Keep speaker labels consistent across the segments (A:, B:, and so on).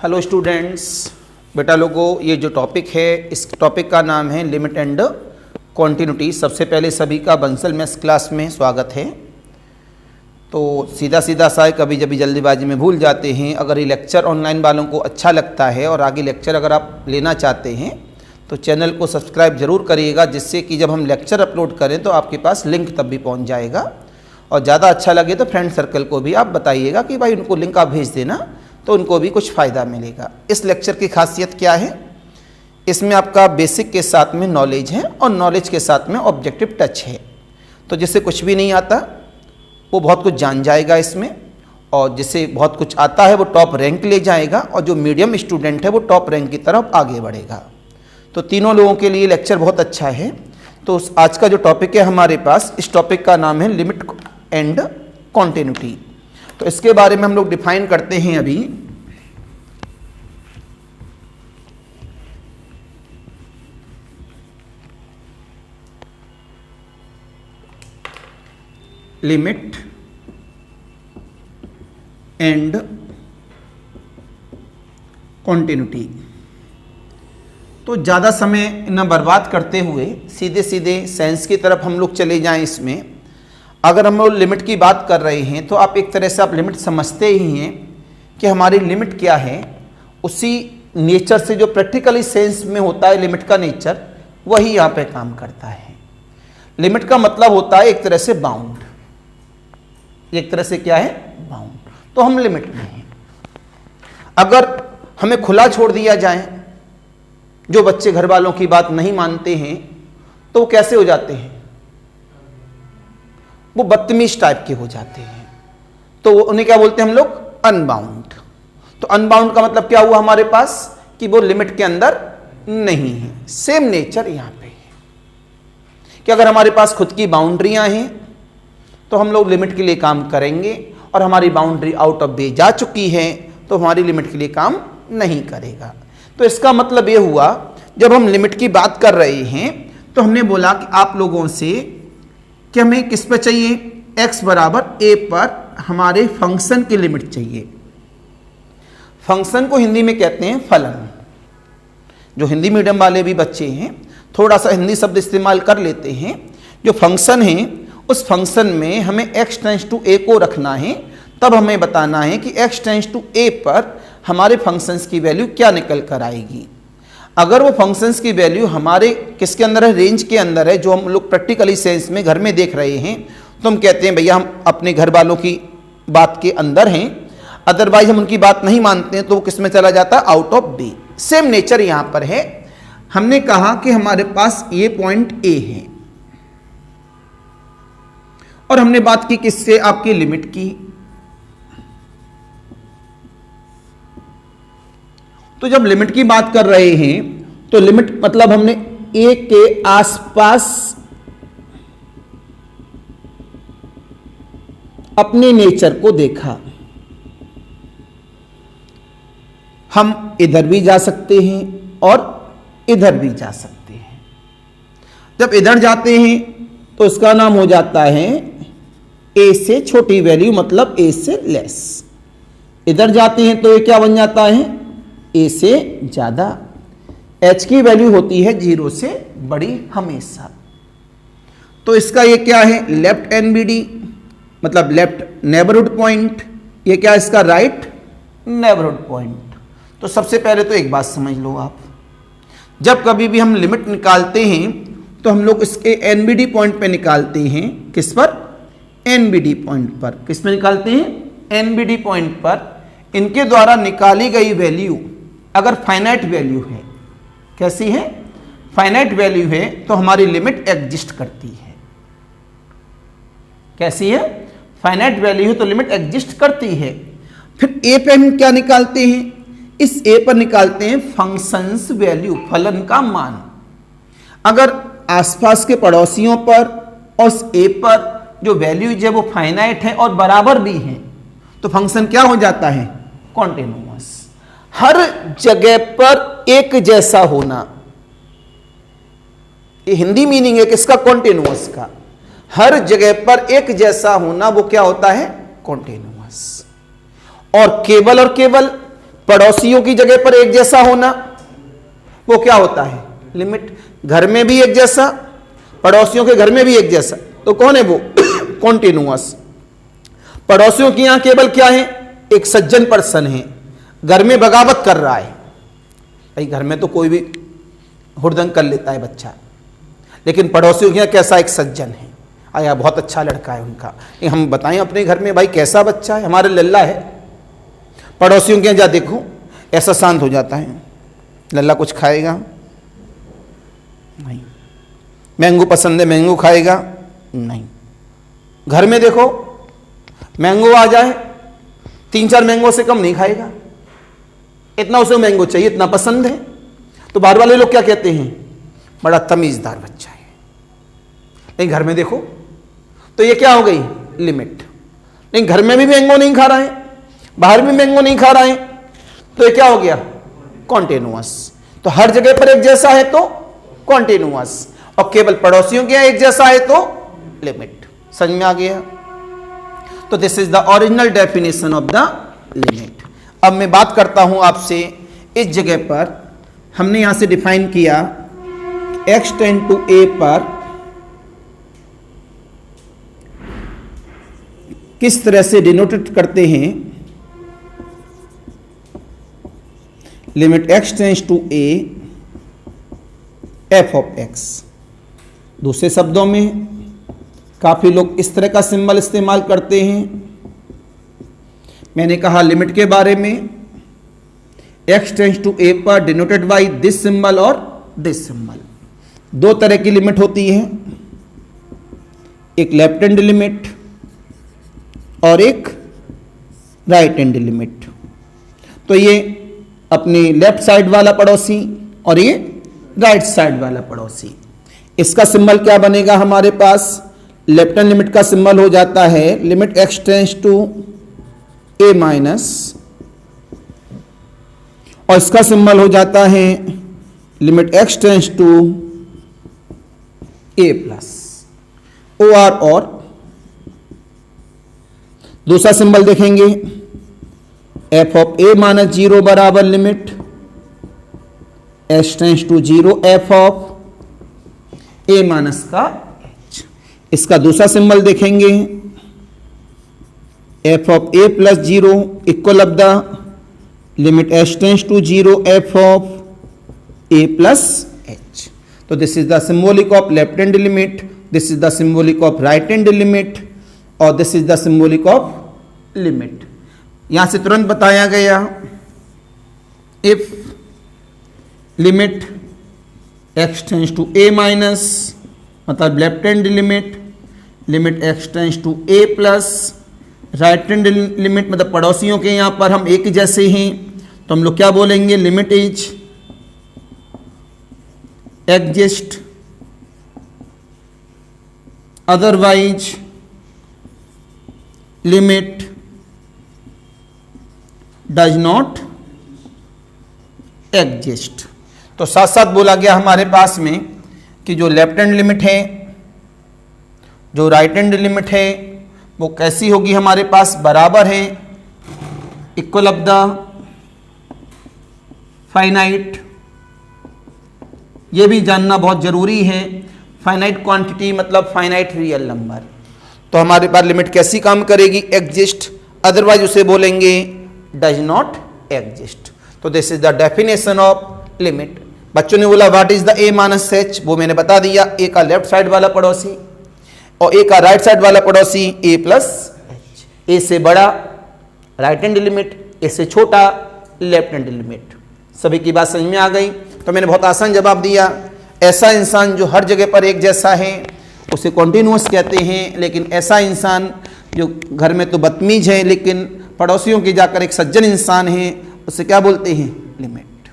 A: Hello students, बेटा लोगों, ये जो टॉपिक है इस टॉपिक का नाम है लिमिट एंड कॉन्टिन्यूटी। सबसे पहले सभी का बंसल मैथ्स क्लास में स्वागत है। तो सीधा सीधा सा है, कभी जब जल्दीबाजी में भूल जाते हैं। अगर ये लेक्चर ऑनलाइन वालों को अच्छा लगता है और आगे लेक्चर अगर आप लेना चाहते हैं तो चैनल को सब्सक्राइब ज़रूर करिएगा, जिससे कि जब हम लेक्चर अपलोड करें तो आपके पास लिंक तब भी पहुँच जाएगा। और ज़्यादा अच्छा लगे तो फ्रेंड सर्कल को भी आप बताइएगा कि भाई उनको लिंक आप भेज देना, तो उनको भी कुछ फ़ायदा मिलेगा। इस लेक्चर की खासियत क्या है? इसमें आपका बेसिक के साथ में नॉलेज है और नॉलेज के साथ में ऑब्जेक्टिव टच है। तो जिससे कुछ भी नहीं आता वो बहुत कुछ जान जाएगा इसमें, और जिससे बहुत कुछ आता है वो टॉप रैंक ले जाएगा, और जो मीडियम स्टूडेंट है वो टॉप रैंक की तरफ आगे बढ़ेगा। तो तीनों लोगों के लिए लेक्चर बहुत अच्छा है। तो आज का जो टॉपिक है हमारे पास, इस टॉपिक का नाम है लिमिट एंड कॉन्टिन्यूटी। तो इसके बारे में हम लोग डिफाइन करते हैं अभी। Limit and continuity. तो ज़्यादा समय न बर्बाद करते हुए सीधे सीधे साइंस की तरफ हम लोग चले जाएं। इसमें अगर हम लोग लिमिट की बात कर रहे हैं तो आप एक तरह से आप लिमिट समझते ही हैं कि हमारी लिमिट क्या है। उसी नेचर से जो प्रैक्टिकली सेंस में होता है लिमिट का नेचर, वही यहाँ पे काम करता है। लिमिट का मतलब होता है एक तरह से बाउंड। एक तरह से क्या है? बाउंड। तो हम लिमिट में हैं। अगर हमें खुला छोड़ दिया जाए, जो बच्चे घर वालों की बात नहीं मानते हैं, तो वो कैसे हो जाते हैं? वो बदतमीज टाइप के हो जाते हैं। तो उन्हें क्या बोलते हैं हम लोग? अनबाउंड। तो अनबाउंड का मतलब क्या हुआ हमारे पास? कि वो लिमिट के अंदर नहीं है। सेम नेचर यहां पे है कि अगर हमारे पास खुद की बाउंड्रियां हैं तो हम लोग लिमिट के लिए काम करेंगे, और हमारी बाउंड्री आउट ऑफ वे जा चुकी है तो हमारी लिमिट के लिए काम नहीं करेगा। तो इसका मतलब ये हुआ, जब हम लिमिट की बात कर रहे हैं तो हमने बोला कि आप लोगों से कि हमें किस पर चाहिए? x बराबर a पर हमारे फंक्शन की लिमिट चाहिए। फंक्शन को हिंदी में कहते हैं फलन। जो हिंदी मीडियम वाले भी बच्चे हैं थोड़ा सा हिंदी शब्द इस्तेमाल कर लेते हैं। जो फंक्शन है उस फंक्शन में हमें x टेंस टू a को रखना है। तब हमें बताना है कि x टेंस टू a पर हमारे फंक्शंस की वैल्यू क्या निकल कर आएगी। अगर वो फंक्शंस की वैल्यू हमारे किसके अंदर है? रेंज के अंदर है, जो हम लोग प्रैक्टिकली सेंस में घर में देख रहे हैं, तो हम कहते हैं भैया हम अपने घर वालों की बात के अंदर हैं। अदरवाइज हम उनकी बात नहीं मानते हैं तो वो किस में चला जाता है? Out of B. Same nature यहां पर है। हमने कहा कि हमारे पास ये पॉइंट ए है, और हमने बात की किससे? आपकी लिमिट की। तो जब लिमिट की बात कर रहे हैं तो लिमिट मतलब हमने ए के आसपास अपने नेचर को देखा। हम इधर भी जा सकते हैं और इधर भी जा सकते हैं। जब इधर जाते हैं तो इसका नाम हो जाता है ए से छोटी वैल्यू, मतलब ए से लेस। इधर जाते हैं तो ये क्या बन जाता है? ए से ज्यादा। एच की वैल्यू होती है 0 से बड़ी हमेशा। तो इसका ये क्या है? लेफ्ट एनबीडी, मतलब लेफ्ट नेबरहुड पॉइंट। ये क्या? इसका राइट नेबरहुड पॉइंट। तो सबसे पहले तो एक बात समझ लो आप, जब कभी भी हम लिमिट निकालते हैं तो हम लोग इसके एनबीडी पॉइंट पे निकालते हैं। किस पर? एनबीडी पॉइंट पर। किस पे निकालते हैं? एनबीडी पॉइंट पर। इनके द्वारा निकाली गई वैल्यू अगर फाइनाइट वैल्यू है, कैसी है? फाइनाइट वैल्यू है, तो हमारी लिमिट एग्जिस्ट करती है। कैसी है? फाइनाइट वैल्यू है तो लिमिट एग्जिस्ट करती है। फिर ए पे हम क्या निकालते हैं? इस ए पर निकालते हैं फंक्शंस वैल्यू, फलन का मान। अगर आसपास के पड़ोसियों पर और उस ए पर जो वैल्यूज है वो फाइनाइट है और बराबर भी है, तो फंक्शन क्या हो जाता है? कॉन्टिन्यूअस। हर जगह पर एक जैसा होना, ये हिंदी मीनिंग है किसका? कॉन्टिन्यूअस का। हर जगह पर एक जैसा होना वो क्या होता है? कॉन्टिन्यूअस। और केवल पड़ोसियों की जगह पर एक जैसा होना, वो क्या होता है? लिमिट। घर में भी एक जैसा, पड़ोसियों के घर में भी एक जैसा, तो कौन है वो? कॉन्टिन्यूअस। पड़ोसियों की यहां केवल क्या है? एक सज्जन पर्सन है, घर में बगावत कर रहा है। भाई घर में तो कोई भी हुड़दंग कर लेता है बच्चा, लेकिन पड़ोसियों के यहाँ कैसा? एक सज्जन है। आया बहुत अच्छा लड़का है उनका, हम बताएं अपने घर में भाई कैसा बच्चा है, हमारे लल्ला है। पड़ोसियों के यहाँ जा देखो, ऐसा शांत हो जाता है। लल्ला कुछ खाएगा नहीं, मैंगो पसंद है, मैंगो खाएगा नहीं। घर में देखो, मैंगो आ जाए 3-4 मैंगो से कम नहीं खाएगा, इतना उसे मैंगो चाहिए, इतना पसंद है। तो बाहर वाले लोग क्या कहते हैं? बड़ा तमीजदार बच्चा है। नहीं, घर में देखो तो ये क्या हो गई? लिमिट। नहीं, घर में भी मैंगो नहीं खा रहा है, बाहर भी मैंगो नहीं खा रहा है, तो ये क्या हो गया? कॉन्टिन्यूअस। तो हर जगह पर एक जैसा है तो कॉन्टिन्यूअस, और केवल पड़ोसियों के यहाँ एक जैसा है तो लिमिट। समझ में आ गया? तो this is the original definition of the limit. अब मैं बात करता हूं आपसे, इस जगह पर हमने यहां से डिफाइन किया x टेंड टू a पर किस तरह से डिनोटेट करते हैं limit x tends to a f of x। दूसरे शब्दों में काफी लोग इस तरह का सिंबल इस्तेमाल करते हैं। मैंने कहा लिमिट के बारे में, x टेंड्स टू a पर डिनोटेड बाई दिस सिंबल और दिस सिंबल। दो तरह की लिमिट होती है, एक लेफ्ट हैंड लिमिट और एक राइट हैंड लिमिट। तो ये अपने लेफ्ट साइड वाला पड़ोसी और ये राइट साइड वाला पड़ोसी, इसका सिंबल क्या बनेगा हमारे पास? लेफ्ट हैंड लिमिट का सिंबल हो जाता है limit x tends to a minus, और इसका सिंबल हो जाता है limit x tends to a plus, और दूसरा सिंबल देखेंगे f ऑफ a माइनस 0 बराबर limit h tends to 0 f of a minus का h। इसका दूसरा सिंबल देखेंगे f of a plus 0 equal of the limit h tends to 0 f of a plus h। तो this is the symbolic of left hand limit, this is the symbolic of right hand limit, और this is the symbolic of limit. यहां से तुरंत बताया गया, if limit x tends to a minus मतलब left hand limit, limit x tends to a plus right hand limit मतलब पड़ोसियों के यहां पर हम एक जैसे हैं, तो हम लोग क्या बोलेंगे? Limit is exist otherwise limit does not exist. तो साथ साथ बोला गया हमारे पास में कि जो लेफ्ट हैंड लिमिट है, जो राइट हैंड लिमिट है, वो कैसी होगी हमारे पास? बराबर है, इक्वल ऑफ द फाइनाइट। ये भी जानना बहुत जरूरी है, फाइनाइट क्वांटिटी मतलब फाइनाइट रियल नंबर। तो हमारे पास लिमिट कैसी काम करेगी? एग्जिस्ट, अदरवाइज उसे बोलेंगे डज नॉट एग्जिस्ट। तो this is the definition of limit. बच्चों ने बोला what is the a minus h, वो मैंने बता दिया, a का लेफ्ट साइड वाला पड़ोसी और a का राइट साइड वाला पड़ोसी a प्लस h। a से बड़ा राइट हैंड लिमिट, a से छोटा लेफ्ट हैंड लिमिट। सभी की बात समझ में आ गई? तो मैंने बहुत आसान जवाब दिया। ऐसा इंसान जो हर जगह पर एक जैसा है उसे कॉन्टिन्यूअस कहते हैं, लेकिन ऐसा इंसान जो घर में तो बदतमीज है लेकिन पड़ोसियों के जाकर एक सज्जन इंसान है, उसे क्या बोलते हैं? Limit.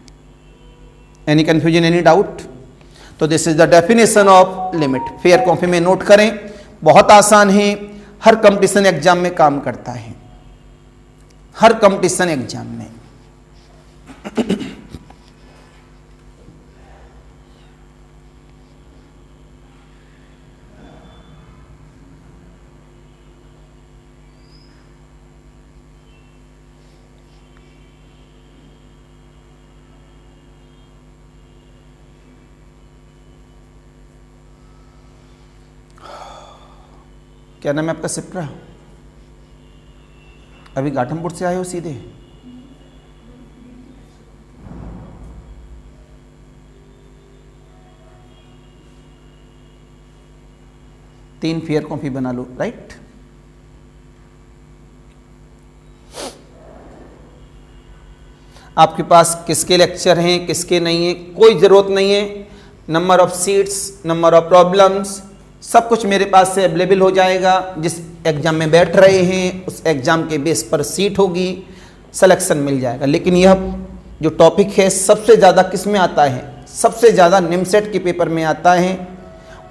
A: Any confusion, any doubt? तो this is the definition of limit. Fair copy में नोट करें, बहुत आसान है, हर कंपटीशन एग्जाम में काम करता है, हर कंपटीशन एग्जाम में। क्या नाम है आपका? सिप्रा। अभी घाटमपुर से आए हो सीधे? तीन फेयर कॉपी बना लो, राइट। आपके पास किसके लेक्चर हैं, किसके नहीं है, कोई ज़रूरत नहीं है। Number of seats, number of problems, सब कुछ मेरे पास से अवेलेबल हो जाएगा। जिस एग्ज़ाम में बैठ रहे हैं उस एग्ज़ाम के बेस पर सीट होगी, सिलेक्शन मिल जाएगा। लेकिन यह जो टॉपिक है सबसे ज़्यादा किस में आता है? सबसे ज़्यादा निमसेट के पेपर में आता है।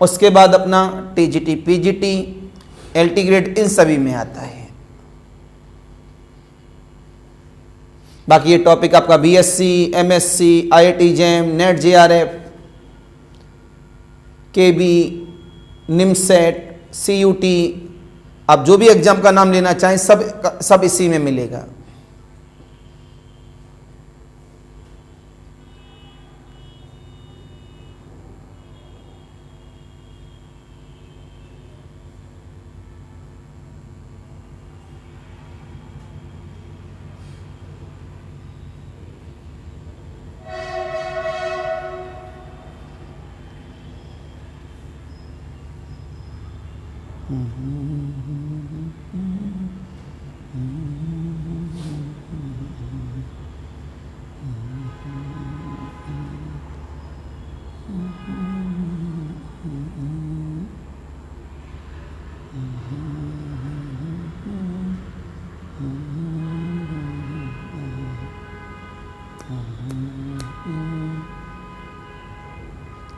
A: उसके बाद अपना टीजीटी, पीजीटी, एलटी ग्रेड, इन सभी में आता है। बाकी ये टॉपिक आपका BSc, MSc, IIT JAM, NET JRF, KB, NIMCET, CUET, आप जो भी एग्जाम का नाम लेना चाहें सब इसी में मिलेगा।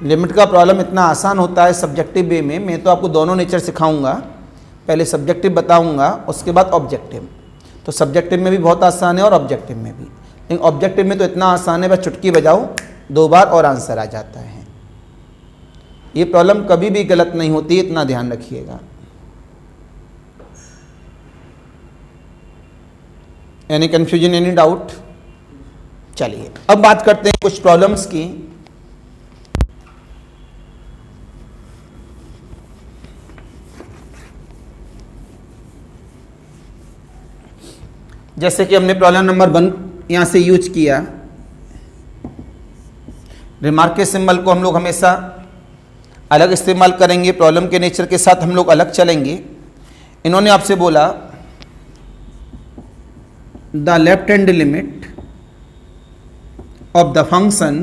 A: लिमिट का प्रॉब्लम इतना आसान होता है सब्जेक्टिव वे में। मैं तो आपको दोनों नेचर सिखाऊंगा, पहले सब्जेक्टिव बताऊंगा, उसके बाद ऑब्जेक्टिव। तो सब्जेक्टिव में भी बहुत आसान है और ऑब्जेक्टिव में भी। लेकिन ऑब्जेक्टिव में तो इतना आसान है, बस चुटकी बजाओ 2 बार और आंसर आ जाता है। ये प्रॉब्लम कभी भी गलत नहीं होती, इतना ध्यान रखिएगा। Any confusion, any doubt? चलिए अब बात करते हैं कुछ प्रॉब्लम्स की। जैसे कि हमने प्रॉब्लम नंबर 1 यहां से यूज किया। रिमार्क के सिंबल को हम लोग हमेशा अलग इस्तेमाल करेंगे, प्रॉब्लम के नेचर के साथ हम लोग अलग चलेंगे। इन्होंने आपसे बोला the left hand limit of the function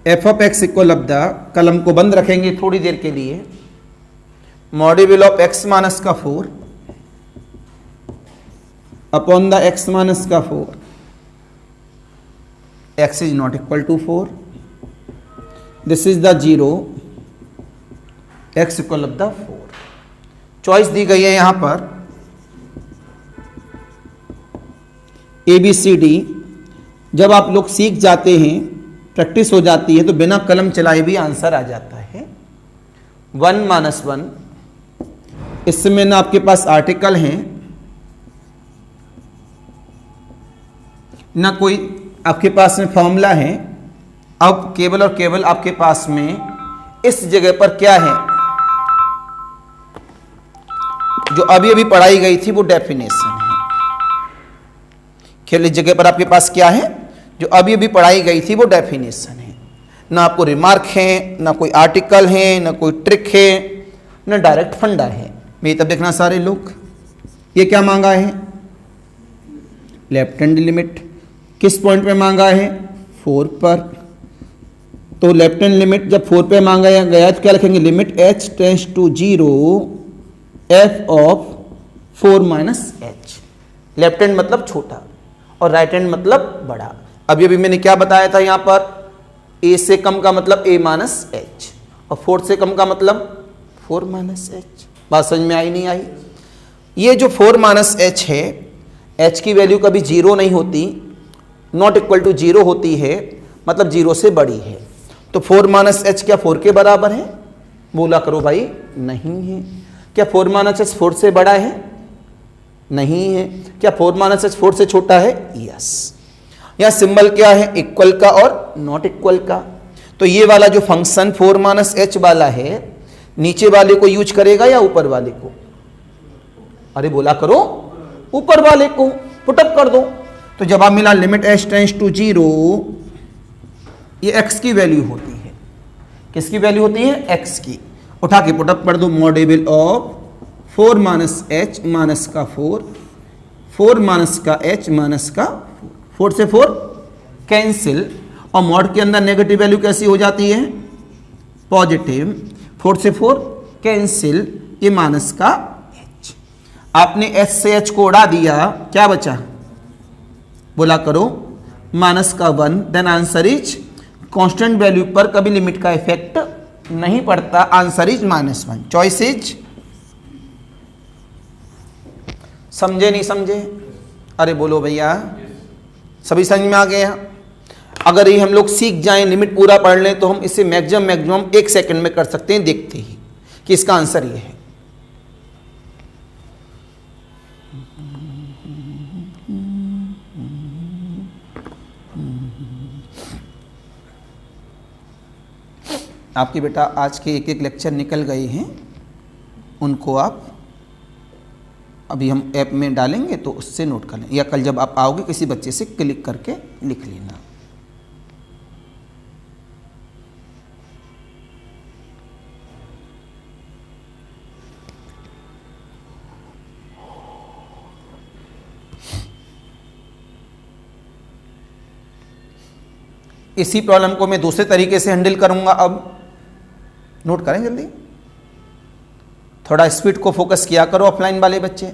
A: F of x equal of the, कलम को बंद रखेंगे थोड़ी देर के लिए, मॉड्यूल ऑफ एक्स माइनस का 4 अपॉन द एक्स माइनस का 4, x is not equal to 4, this is the 0, x equal of the 4। Choice दी गई है यहां पर ABCD। जब आप लोग सीख जाते हैं, प्रैक्टिस हो जाती है, तो बिना कलम चलाए भी आंसर आ जाता है। 1 माइनस 1, इसमें ना आपके पास आर्टिकल हैं ना कोई आपके पास में फॉर्मूला है। अब केवल और केवल आपके पास में इस जगह पर क्या है, जो अभी अभी पढ़ाई गई थी वो डेफिनेशन है। खेल इस जगह पर आपके पास क्या है, जो अभी अभी पढ़ाई गई थी वो डेफिनेशन है। ना आपको रिमार्क है, ना कोई आर्टिकल है, ना कोई ट्रिक है, ना डायरेक्ट फंडा है। मेरी तब देखना सारे लोग, ये क्या मांगा है? Left hand limit. किस पॉइंट पे मांगा है? 4 पर। तो लेफ्ट हैंड लिमिट जब 4 पे मांगा गया तो क्या लिखेंगे? Limit h tends to 0 f of 4 minus h। Left hand मतलब छोटा और राइट हैंड मतलब बड़ा। अभी अभी मैंने क्या बताया था यहां पर? a से कम का मतलब a माइनस h और 4 से कम का मतलब 4 माइनस h। बात समझ में आई नहीं आई? ये जो 4 माइनस h है, h की वैल्यू कभी 0 नहीं होती, नॉट इक्वल टू 0 होती है, मतलब 0 से बड़ी है। तो 4 माइनस h क्या 4 के बराबर है? बोला करो भाई, नहीं है। क्या 4 माइनस h 4 से बड़ा है? नहीं है। क्या 4 माइनस h 4 से छोटा है? यस। यहां सिंबल क्या है? इक्वल का और नॉट इक्वल का। तो ये वाला जो फंक्शन 4 माइनस h वाला है, नीचे वाले को यूज करेगा या ऊपर वाले को? अरे बोला करो, ऊपर वाले को पुटअप कर दो। तो जवाब मिला लिमिट h टेंड्स टू 0, ये x की वैल्यू होती है। किसकी वैल्यू होती है? x की। उठा के पुटअप कर दो, मॉडेबल ऑफ 4 माइनस h माइनस का 4 माइनस का h माइनस का 4 से 4 कैंसिल, और मॉड के अंदर नेगेटिव वैल्यू कैसी हो जाती है? पॉजिटिव। 4 से 4 कैंसिल, ये माइनस का h। आपने h से h को उड़ा दिया, क्या बचा? बोला करो, माइनस का 1। Then answer is, constant value पर कभी लिमिट का इफेक्ट नहीं पड़ता, आंसर इज -1। चॉइस इज, समझे नहीं समझे? अरे बोलो भैया, सभी समझ में आ गया? अगर ये हम लोग सीख जाएं, लिमिट पूरा पढ़ लें, तो हम इसे मैक्सिमम 1 सेकंड में कर सकते हैं, देखते ही कि इसका आंसर ये है। आपके बेटा आज के एक लेक्चर निकल गए हैं, उनको आप अभी हम ऐप में डालेंगे तो उससे नोट कर लें, या कल जब आप आओगे किसी बच्चे से क्लिक करके लिख लेना। इसी प्रॉब्लम को मैं दूसरे तरीके से हैंडल करूंगा। अब नोट करें जल्दी, थोड़ा स्पीड को फोकस किया करो ऑफलाइन वाले बच्चे,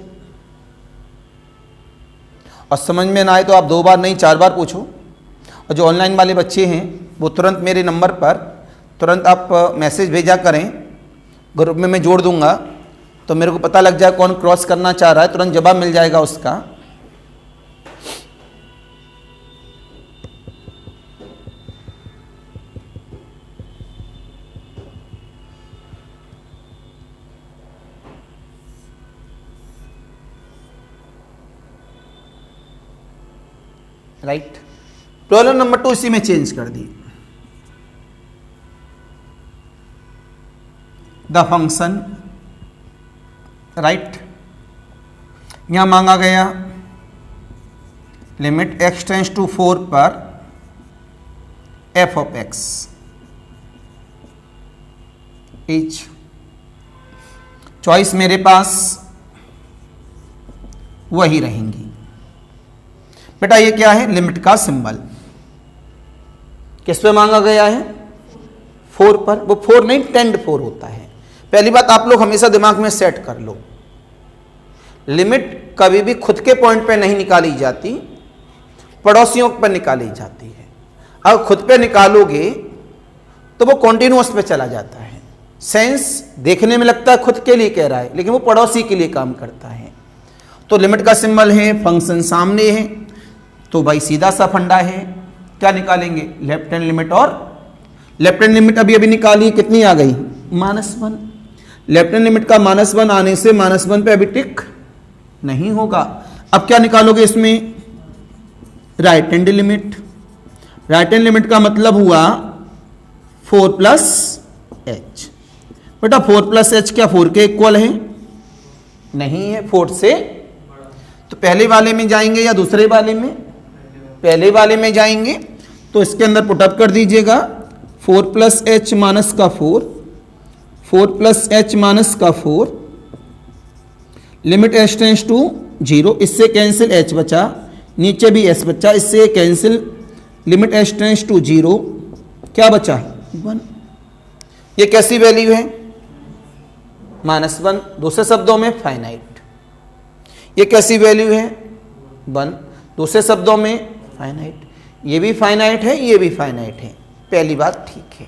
A: और समझ में ना आए तो आप 2 बार नहीं 4 बार पूछो। और जो ऑनलाइन वाले बच्चे हैं वो तुरंत मेरे नंबर पर तुरंत आप मैसेज भेजा करें, ग्रुप में मैं जोड़ दूंगा, तो मेरे को पता लग जाए कौन क्रॉस करना चाह रहा है, तुरंत जवाब मिल जाएगा उसका। राइट, प्रॉब्लम नंबर 2 इसी में चेंज कर दी। द फंक्शन, राइट, यहां मांगा गया लिमिट x टेंड्स टू 4 पर f of x is, choice मेरे पास वही रहेंगी। बेटा ये क्या है? लिमिट का सिंबल। किस पे मांगा गया है? 4 पर। वो 4 नहीं, टेंड 4 होता है। पहली बात आप लोग हमेशा दिमाग में सेट कर लो, लिमिट कभी भी खुद के पॉइंट पे नहीं निकाली जाती, पड़ोसियों पर निकाली जाती है। अगर खुद पे निकालोगे तो वो कॉन्टिन्यूअस पे चला जाता है। सेंस देखने में लगता है खुद के लिए कह रहा है, लेकिन वो पड़ोसी के लिए काम करता है। तो लिमिट का सिंबल है, फंक्शन सामने है, तो भाई सीधा सा फंडा है, क्या निकालेंगे? Left hand limit. और लेफ्ट हैंड लिमिट अभी निकाली, कितनी आ गई? -1। लेफ्ट हैंड लिमिट का -1 आने से -1 पे अभी टिक नहीं होगा। अब क्या निकालोगे इसमें? Right hand limit. Right hand limit का मतलब हुआ 4 प्लस h। बेटा 4 प्लस h क्या 4 के इक्वल है? नहीं है, 4 से। तो पहले वाले में जाएंगे या दूसरे वाले में? पहले वाले में जाएंगे, तो इसके अंदर पुटअप कर दीजिएगा 4 प्लस h माइनस का 4 प्लस h माइनस का 4, लिमिट h टेंड्स टू 0, इससे कैंसिल h बचा, नीचे भी s बचा, इससे cancel, limit h tends to 0, क्या बचा? 1। ये कैसी वैल्यू है? -1। दूसरे शब्दों में फाइनाइट। ये कैसी वैल्यू है? 1। दूसरे शब्दों में फाइनाइट। ये भी फाइनाइट है, ये भी फाइनाइट है। पहली बात ठीक है।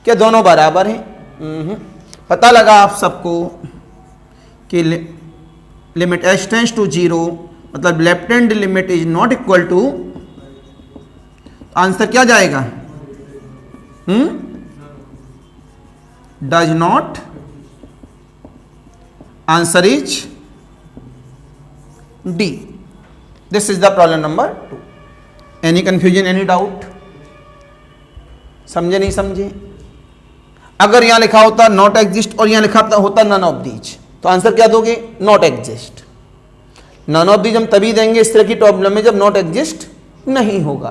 A: क्या दोनों बराबर हैं? पता लगा आप सबको कि लिमिट h टेंड्स टू 0 मतलब left hand limit is not equal to, answer क्या जाएगा? Does not, answer is D. This is the problem number 2. Any confusion, any doubt? समझे नहीं समझे? अगर यहां लिखा होता नॉट एग्जिस्ट और यहां लिखा होता नन ऑफ दीज, तो आंसर क्या दोगे? Not exist. None of these हम तभी देंगे इस तरह की प्रॉब्लम में जब नॉट एग्जिस्ट नहीं होगा।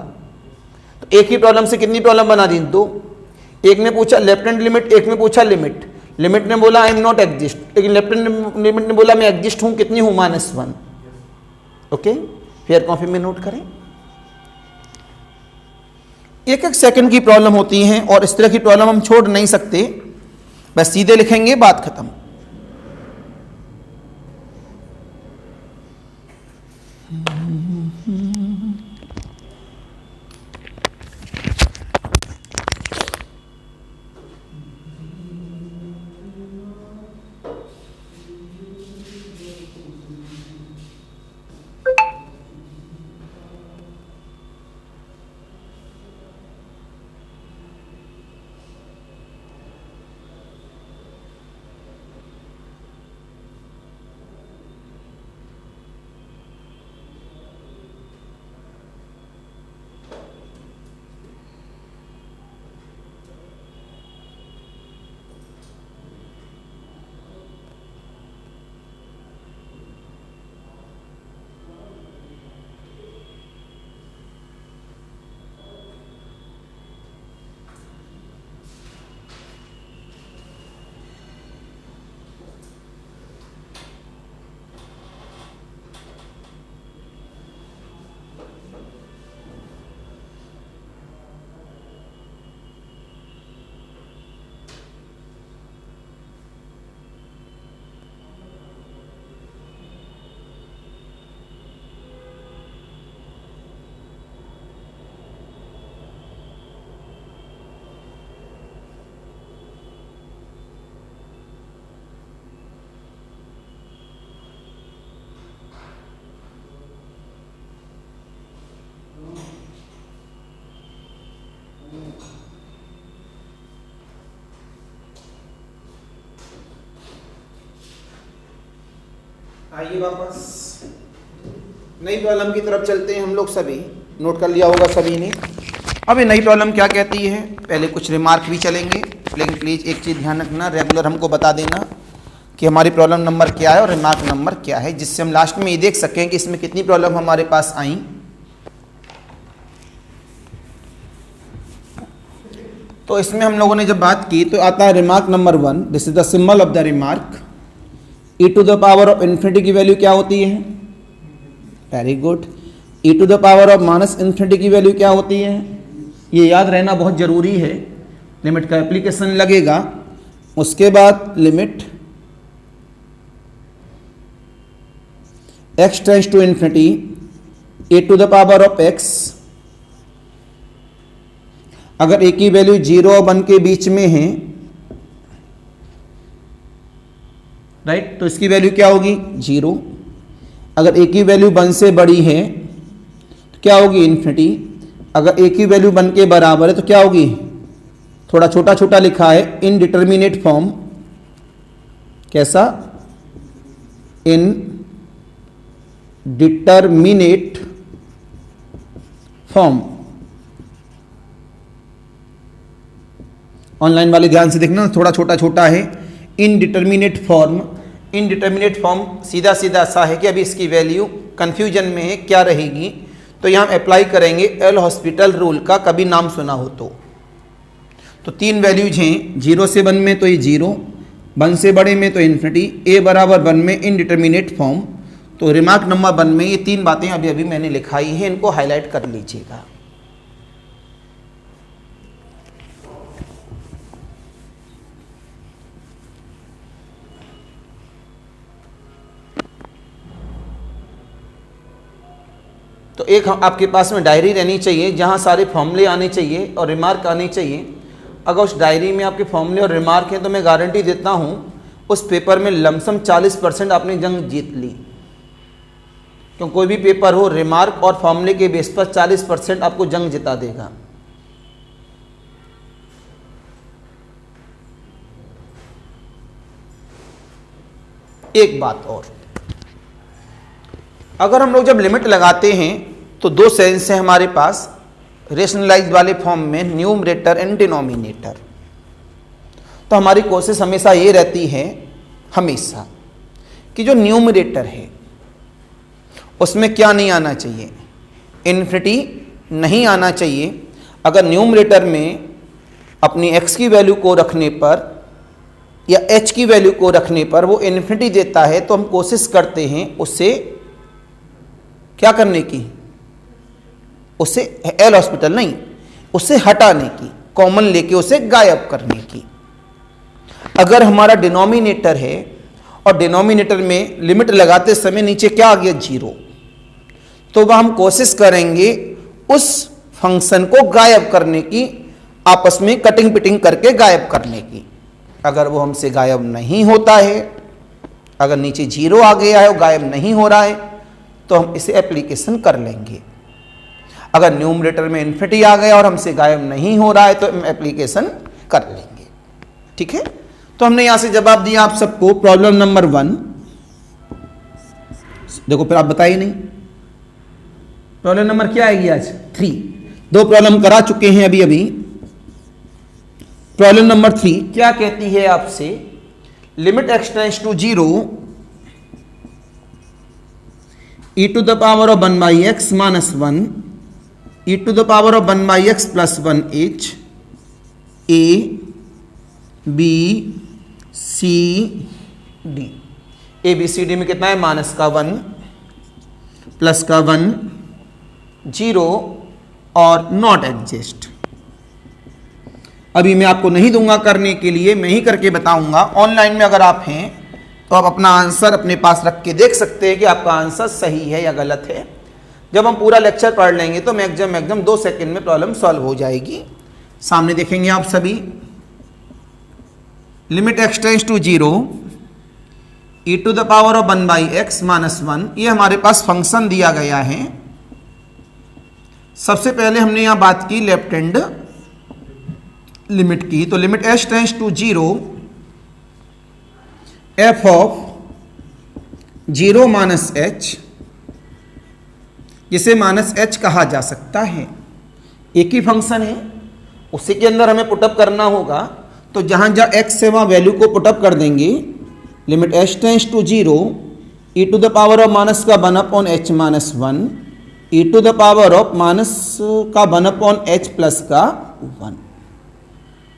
A: तो एक ही प्रॉब्लम से कितनी प्रॉब्लम बना दी? दो। एक ने पूछा लेफ्ट हैंड लिमिट, एक ने पूछा लिमिट। लिमिट ने बोला आई एम नॉट एग्जिस्ट, लेकिन लेफ्ट हैंड लिमिट ने बोला मैं एग्जिस्ट हूं, कितनी हूं? -1। ओके, फिर कॉपी में नोट करें। एक एक सेकंड की प्रॉब्लम होती हैं और इस तरह की प्रॉब्लम हम छोड़ नहीं सकते, बस सीधे लिखेंगे, बात खत्म। आइए वापस नई प्रॉब्लम की तरफ चलते हैं हम लोग। सभी नोट कर लिया होगा सभी ने। अब ये नई प्रॉब्लम क्या कहती है, पहले कुछ रिमार्क भी चलेंगे, लेकिन प्लीज़ एक चीज़ ध्यान रखना, रेगुलर हमको बता देना कि हमारी प्रॉब्लम नंबर क्या है और रिमार्क नंबर क्या है, जिससे हम लास्ट में ये देख सकें कि इसमें कितनी प्रॉब्लम हमारे पास आई। तो इसमें हम लोगों ने जब बात की तो आता है remark number 1, this is the symbol of the remark. e to the power of infinity की वैल्यू क्या होती है? Very good. e to the power of minus infinity की वैल्यू क्या होती है? ये याद रहना बहुत जरूरी है, लिमिट का एप्लीकेशन लगेगा। उसके बाद limit x tends to infinity e to the power of x, अगर a की वैल्यू 0 और 1 के बीच में है, राइट, तो इसकी वैल्यू क्या होगी? 0। अगर a की वैल्यू 1 से बड़ी है तो क्या होगी? इन्फिनिटी। अगर a की वैल्यू 1 के बराबर है तो क्या होगी? थोड़ा छोटा छोटा लिखा है, इनडिटरमिनेट फॉर्म। कैसा? Indeterminate form. ऑनलाइन वाले ध्यान से देखना, थोड़ा छोटा छोटा है, इनडिटरमिनेट फॉर्म। इनडिटरमिनेट फॉर्म सीधा सीधा सा है कि अभी इसकी वैल्यू कंफ्यूजन में है, क्या रहेगी। तो यहाँ अप्लाई करेंगे एल हॉस्पिटल रूल का, कभी नाम सुना हो तो 3 वैल्यूज हैं, 0 से 1 में तो ये 0, 1 से बड़े में तो इन्फिनिटी, a बराबर 1 में इनडिटरमिनेट फॉर्म। तो रिमार्क नंबर 1 में ये 3 बातें अभी अभी मैंने लिखाई हैं, इनको हाईलाइट कर लीजिएगा। तो एक आपके पास में डायरी रहनी चाहिए जहाँ सारे फॉर्मूले आने चाहिए और रिमार्क आने चाहिए। अगर उस डायरी में आपके फॉर्मूले और रिमार्क हैं तो मैं गारंटी देता हूँ उस पेपर में लमसम 40% आपने जंग जीत ली। क्यों कोई भी पेपर हो, रिमार्क और फॉर्मूले के बेस पर 40% आपको जंग जिता देगा। एक बात और, अगर हम लोग जब लिमिट लगाते हैं तो 2 सेंस है हमारे पास रेशनलाइज वाले फॉर्म में, न्यूमरेटर एंड डिनोमिनेटर। तो हमारी कोशिश हमेशा ये रहती है हमेशा कि जो न्यूमरेटर है उसमें क्या नहीं आना चाहिए, इन्फिनिटी नहीं आना चाहिए। अगर न्यूमरेटर में अपनी x की वैल्यू को रखने पर या h की वैल्यू को रखने पर वो इन्फिनिटी देता है तो हम कोशिश करते हैं उससे क्या करने की, उससे एल हॉस्पिटल नहीं, उससे हटाने की, कॉमन लेके उसे गायब करने की। अगर हमारा डिनोमिनेटर है और डिनोमिनेटर में लिमिट लगाते समय नीचे क्या आ गया, 0, तो वह हम कोशिश करेंगे उस फंक्शन को गायब करने की, आपस में कटिंग पिटिंग करके गायब करने की। अगर वो हमसे गायब नहीं होता है, अगर नीचे 0 आ गया है, वो गायब नहीं हो रहा है, तो हम इसे एप्लीकेशन कर लेंगे। अगर न्यूमरेटर में इन्फिनिटी आ गया और हमसे गायब नहीं हो रहा है तो हम एप्लीकेशन कर लेंगे। ठीक है, तो हमने यहां से जवाब दिया आप सबको प्रॉब्लम नंबर 1। देखो फिर आप बताइए नहीं, प्रॉब्लम नंबर क्या आएगी आज, 3। 2 प्रॉब्लम करा चुके हैं अभी अभी। प्रॉब्लम नंबर 3 क्या कहती है आपसे, limit x tends to 0 e to the power of 1 by x minus 1 e to the power of 1 by x plus 1 h a b c d। a b c d में कितना है, minus का 1 plus का 1 0 और not exist. अभी मैं आपको नहीं दूंगा करने के लिए, मैं ही करके बताऊंगा। ऑनलाइन में अगर आप हैं तो आप अपना आंसर अपने पास रख के देख सकते हैं कि आपका आंसर सही है या गलत है। जब हम पूरा लेक्चर पढ़ लेंगे तो मैक्सिमम 2 सेकंड में प्रॉब्लम सॉल्व हो जाएगी। सामने देखेंगे आप सभी, limit x tends to 0 e to the power of 1 by x minus 1, ये हमारे पास फंक्शन दिया गया है। सबसे पहले हमने यहां बात की लेफ्ट हैंड लिमिट की, तो limit h tends to 0 f of 0 minus h, जिसे माइनस h कहा जा सकता है, एक ही फंक्शन है, उसी के अंदर हमें पुटअप करना होगा। तो जहां जहां x है वहां वैल्यू को पुटअप कर देंगे। Limit h tends to 0 e to the power of minus का 1 upon h minus 1 e to the power of minus का 1 अपॉन h प्लस का 1।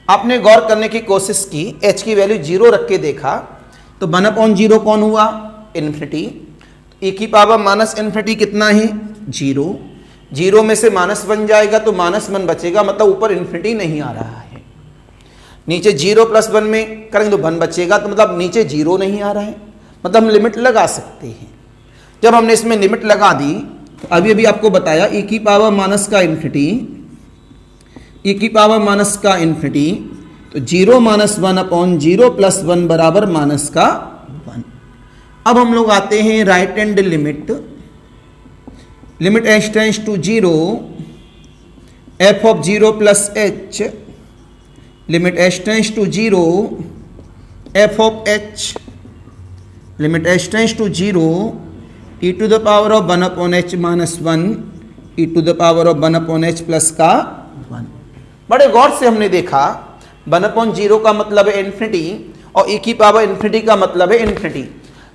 A: आपने गौर करने की कोशिश की, h की वैल्यू 0 रख के देखा तो 1 अपॉन 0 कौन हुआ, इन्फिनिटी। e की पावर माइनस इन्फिनिटी कितना है, 0। 0 में से माइनस 1 जाएगा तो माइनस 1 बचेगा, मतलब ऊपर इन्फिनिटी नहीं आ रहा है। नीचे 0 प्लस 1 में करेंगे तो 1 बचेगा, तो मतलब नीचे 0 नहीं आ रहा है, मतलब हम लिमिट लगा सकते हैं। जब हमने इसमें लिमिट लगा दी, अभी अभी आपको बताया e की पावर माइनस का इन्फिनिटी, e की पावर माइनस का इन्फिनिटी, तो 0 माइनस 1 अपॉन 0 प्लस 1 बराबर माइनस का 1। अब हम लोग आते हैं right hand limit, limit h tends to 0 f of 0 plus h, limit h tends to 0 f of h, limit h tends to 0 e to the power of 1 upon h minus 1 e to the power of 1 upon h plus का 1। बड़े गौर से हमने देखा 1 upon 0 का मतलब है infinity और e की पावर इन्फिनिटी का मतलब है इन्फिनिटी।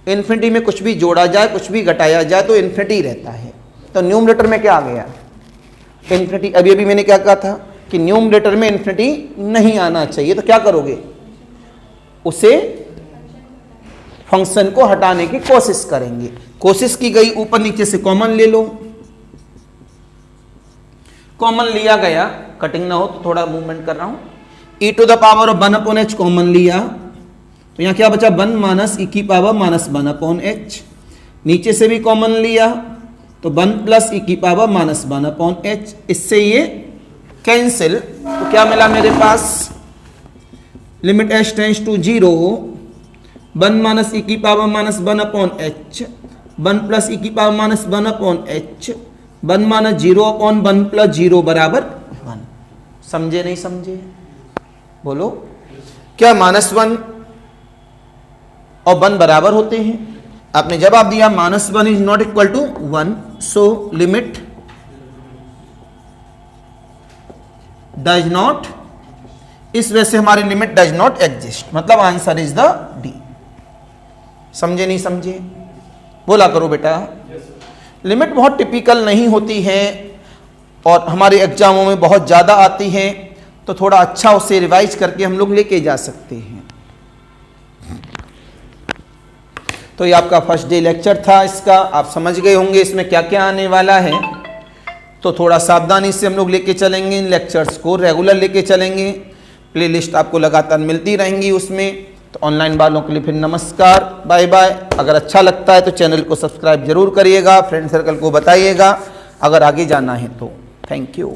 A: इन्फिनिटी में कुछ भी जोड़ा जाए, कुछ भी घटाया जाए तो इन्फिनिटी रहता है। तो न्यूमरेटर में क्या आ गया, इन्फिनिटी। अभी अभी मैंने क्या कहा था कि न्यूमरेटर में इन्फिनिटी नहीं आना चाहिए, तो क्या करोगे, उसे फंक्शन को हटाने की कोशिश करेंगे। कोशिश की गई, ऊपर नीचे से कॉमन ले लो, कॉमन लिया गया, कटिंग ना हो तो थोड़ा मूवमेंट कर रहा हूं। e to the power of 1 upon h common लिया, तो यहां क्या बचा, 1 माइनस e की पावर माइनस 1 अपॉन h। नीचे से भी कॉमन लिया तो 1 प्लस e की पावर माइनस 1 अपॉन h, इससे ये कैंसिल। तो क्या मिला मेरे पास, limit h tends to 0 1 minus e की power minus 1 upon h, 1 plus e की power minus 1 upon h, 1 minus 0 upon 1 plus 0 बराबर 1। समझे नहीं समझे, बोलो। क्या माइनस 1 और 1 बराबर होते हैं? आपने जवाब दिया minus 1 is not equal to 1, so limit does not इस वजह से हमारी लिमिट डज नॉट एग्जिस्ट, मतलब आंसर इज द डी। समझे नहीं समझे? बोला करो बेटा। लिमिट बहुत टिपिकल नहीं होती है और हमारे एग्जामों में बहुत ज़्यादा आती है, तो थोड़ा अच्छा उसे रिवाइज करके हम लोग लेके जा सकते हैं। तो ये आपका फर्स्ट डे लेक्चर था, इसका आप समझ गए होंगे इसमें क्या क्या आने वाला है। तो थोड़ा सावधानी से हम लोग लेके चलेंगे इन लेक्चर्स को, रेगुलर लेके चलेंगे। प्लेलिस्ट आपको लगातार मिलती रहेंगी उसमें। तो ऑनलाइन वालों के लिए फिर नमस्कार, बाय बाय। अगर अच्छा लगता है तो चैनल को सब्सक्राइब जरूर करिएगा, फ्रेंड सर्कल को बताइएगा अगर आगे जाना है तो। Thank you.